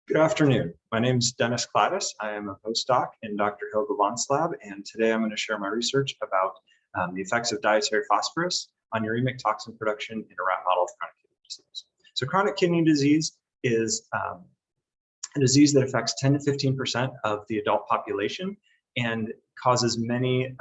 Good afternoon. My name is Dennis Cladis. I am a postdoc in Dr. Hilda Bond's lab, and today I'm going to share my research about the effects of dietary phosphorus on uremic toxin production in a rat model of chronic kidney disease. So chronic kidney disease is a disease that affects 10 to 15% of the adult population and causes many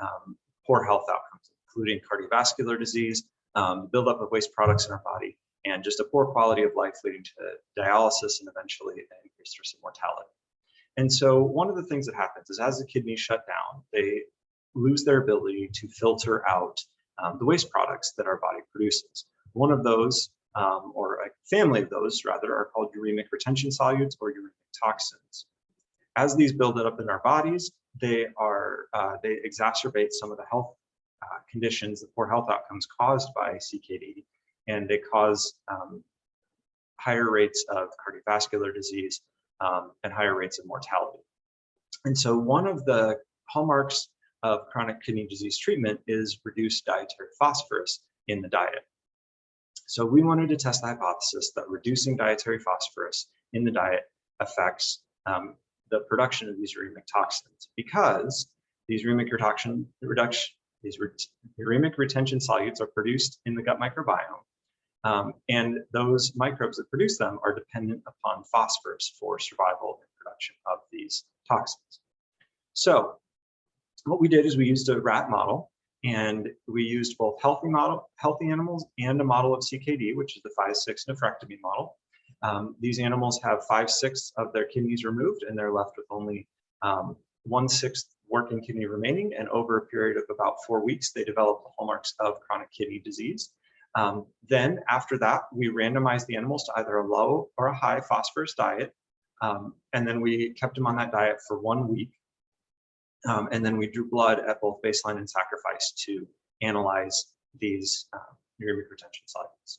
poor health outcomes, including cardiovascular disease, buildup of waste products in our body, and just a poor quality of life leading to dialysis and eventually an increased risk of mortality. And so one of the things that happens is as the kidneys shut down, they lose their ability to filter out the waste products that our body produces. One of those, or a family of those rather, are called uremic retention solutes or uremic toxins. As these build up in our bodies, they exacerbate some of the health conditions, the poor health outcomes caused by CKD, and they cause higher rates of cardiovascular disease and higher rates of mortality. And so one of the hallmarks of chronic kidney disease treatment is reduced dietary phosphorus in the diet. So we wanted to test the hypothesis that reducing dietary phosphorus in the diet affects the production of these uremic toxins, because these uremic retention solutes are produced in the gut microbiome. And those microbes that produce them are dependent upon phosphorus for survival and production of these toxins. So what we did is we used a rat model, and we used both healthy animals and a model of CKD, which is the 5/6 nephrectomy model. These animals have 5/6 of their kidneys removed, and they're left with only 1/6 working kidney remaining. And over a period of about 4 weeks, they develop the hallmarks of chronic kidney disease. Then after that, we randomized the animals to either a low or a high phosphorus diet. And then we kept them on that diet for 1 week. And then we drew blood at both baseline and sacrifice to analyze these uremic retention solutes.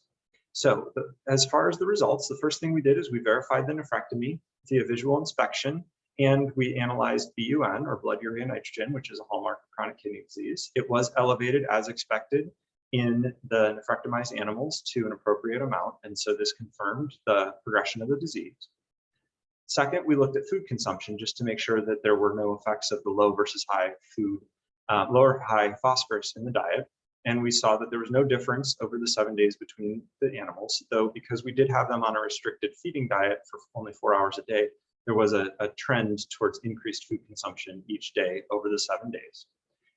So as far as the results, the first thing we did is we verified the nephrectomy via visual inspection, and we analyzed BUN, or blood urea nitrogen, which is a hallmark of chronic kidney disease. It was elevated as expected in the nephrectomized animals to an appropriate amount, and so this confirmed the progression of the disease. Second, we looked at food consumption just to make sure that there were no effects of the low versus high low or high phosphorus in the diet, and we saw that there was no difference over the 7 days between the animals, though because we did have them on a restricted feeding diet for only 4 hours a day, there was a trend towards increased food consumption each day over the 7 days.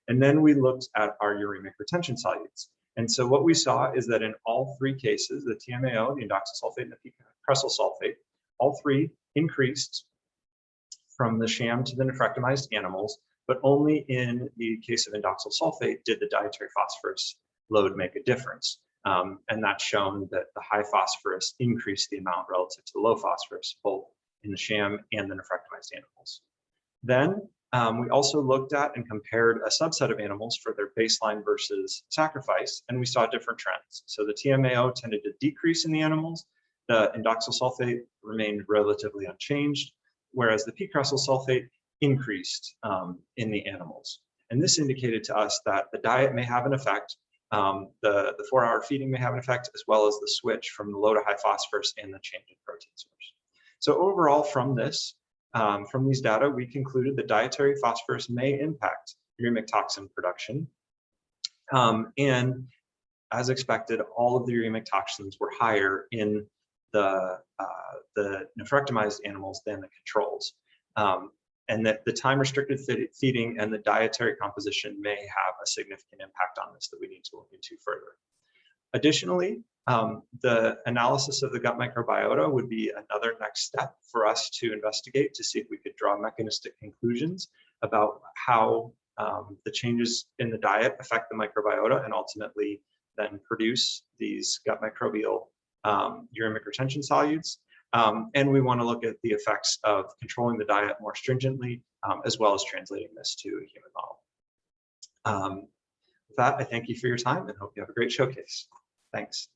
And then we looked at our uremic retention solutes. And so what we saw is that in all 3 cases, the TMAO, the indoxyl sulfate, and the p-cressyl sulfate, all 3 increased from the sham to the nephrectomized animals, but only in the case of indoxyl sulfate did the dietary phosphorus load make a difference. And that's shown that the high phosphorus increased the amount relative to the low phosphorus, both in the sham and the nephrectomized animals. Then we also looked at and compared a subset of animals for their baseline versus sacrifice, and we saw different trends. So the TMAO tended to decrease in the animals, the indoxyl sulfate remained relatively unchanged, whereas the p-cressyl sulfate increased in the animals. And this indicated to us that the diet may have an effect, the 4-hour feeding may have an effect, as well as the switch from the low to high phosphorus and the change in protein source. So overall from these data, we concluded that dietary phosphorus may impact uremic toxin production. And as expected, all of the uremic toxins were higher in the nephrectomized animals than the controls. And that the time-restricted feeding and the dietary composition may have a significant impact on this that we need to look into further. Additionally, the analysis of the gut microbiota would be another next step for us to investigate to see if we could draw mechanistic conclusions about how the changes in the diet affect the microbiota and ultimately then produce these gut microbial uremic retention solutes. And we want to look at the effects of controlling the diet more stringently, as well as translating this to a human model. With that, I thank you for your time and hope you have a great showcase. Thanks.